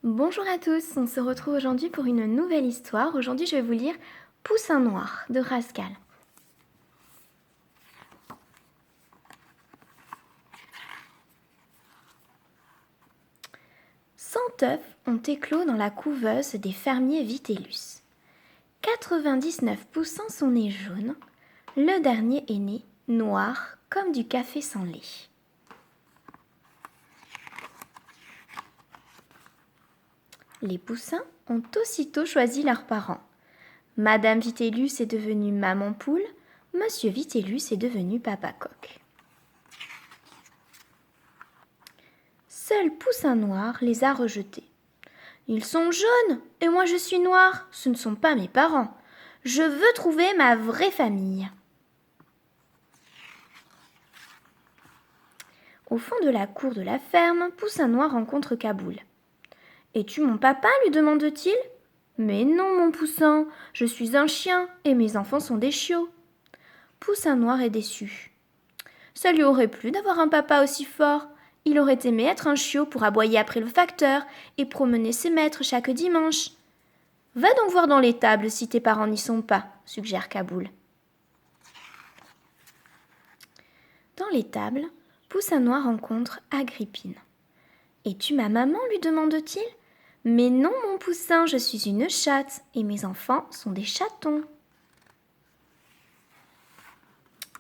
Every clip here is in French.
Bonjour à tous, on se retrouve aujourd'hui pour une nouvelle histoire. Aujourd'hui, je vais vous lire Poussin noir de Rascal. 100 œufs ont éclos dans la couveuse des fermiers Vitellus. 99 poussins sont nés jaunes, le dernier est né noir comme du café sans lait. Les poussins ont aussitôt choisi leurs parents. Madame Vitellus est devenue maman poule, Monsieur Vitellus est devenu papa coq. Seul Poussin Noir les a rejetés. Ils sont jaunes et moi je suis noir, ce ne sont pas mes parents. Je veux trouver ma vraie famille. Au fond de la cour de la ferme, Poussin Noir rencontre Kaboul. « Es-tu mon papa ?» lui demande-t-il. « Mais non, mon Poussin, je suis un chien et mes enfants sont des chiots. » Poussin Noir est déçu. Ça lui aurait plu d'avoir un papa aussi fort. Il aurait aimé être un chiot pour aboyer après le facteur et promener ses maîtres chaque dimanche. « Va donc voir dans l'étable si tes parents n'y sont pas, » suggère Kaboul. Dans l'étable, Poussin Noir rencontre Agrippine. « Es-tu ma maman ?» lui demande-t-il. « Mais non, mon Poussin, je suis une chatte et mes enfants sont des chatons. »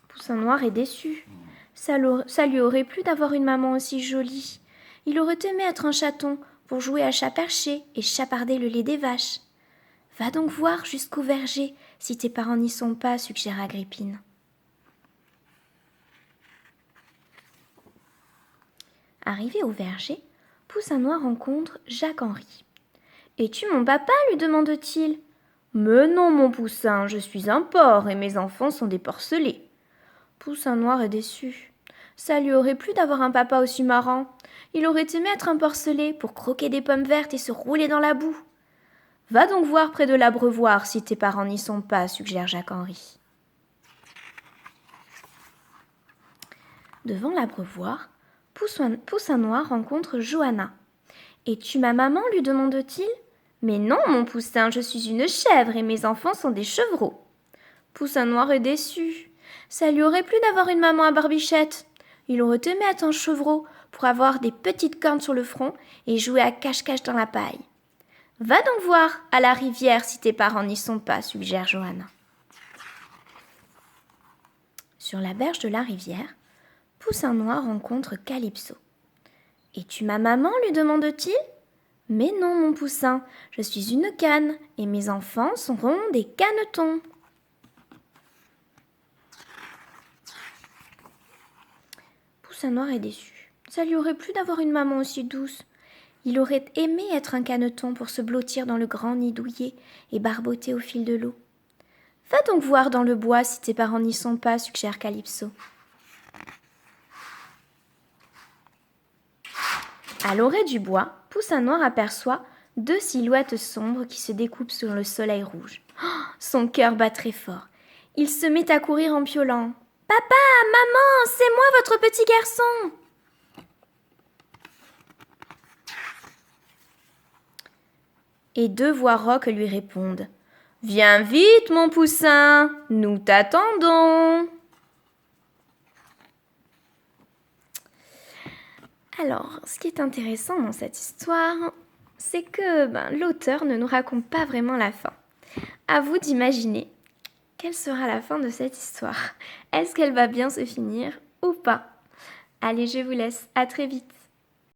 Poussin Noir est déçu. Ça lui aurait plu d'avoir une maman aussi jolie. Il aurait aimé être un chaton pour jouer à chat perché et chaparder le lait des vaches. « Va donc voir jusqu'au verger si tes parents n'y sont pas, » suggère Agrippine. Arrivé au verger, Poussin Noir rencontre Jacques-Henri. « Es-tu mon papa ?» lui demande-t-il. « Mais non, mon Poussin, je suis un porc et mes enfants sont des porcelets. » Poussin Noir est déçu. Ça lui aurait plu d'avoir un papa aussi marrant. Il aurait aimé être un porcelet pour croquer des pommes vertes et se rouler dans la boue. « Va donc voir près de l'abreuvoir si tes parents n'y sont pas, » suggère Jacques-Henri. Devant l'abreuvoir, Poussin Noir rencontre Johanna. « Es-tu ma maman ?» lui demande-t-il. « Mais non, mon Poussin, je suis une chèvre et mes enfants sont des chevreaux. » Poussin Noir est déçu. Ça lui aurait plu d'avoir une maman à barbichette. Il aurait aimé être un chevreau pour avoir des petites cornes sur le front et jouer à cache-cache dans la paille. « Va donc voir à la rivière si tes parents n'y sont pas, » suggère Johanna. Sur la berge de la rivière, Poussin Noir rencontre Calypso. « Es-tu ma maman ?» lui demande-t-il. « Mais non, mon Poussin, je suis une canne et mes enfants seront des canetons. » Poussin Noir est déçu. Ça lui aurait plu d'avoir une maman aussi douce. Il aurait aimé être un caneton pour se blottir dans le grand nid douillet et barboter au fil de l'eau. « Va donc voir dans le bois si tes parents n'y sont pas, » suggère Calypso. À l'orée du bois, Poussin Noir aperçoit 2 silhouettes sombres qui se découpent sur le soleil rouge. Oh, son cœur bat très fort. Il se met à courir en piaulant. « Papa, maman, c'est moi votre petit garçon !» Et 2 voix rauques lui répondent. « Viens vite, mon Poussin, nous t'attendons !» Alors, ce qui est intéressant dans cette histoire, c'est que l'auteur ne nous raconte pas vraiment la fin. À vous d'imaginer quelle sera la fin de cette histoire. Est-ce qu'elle va bien se finir ou pas? Allez, je vous laisse. À très vite.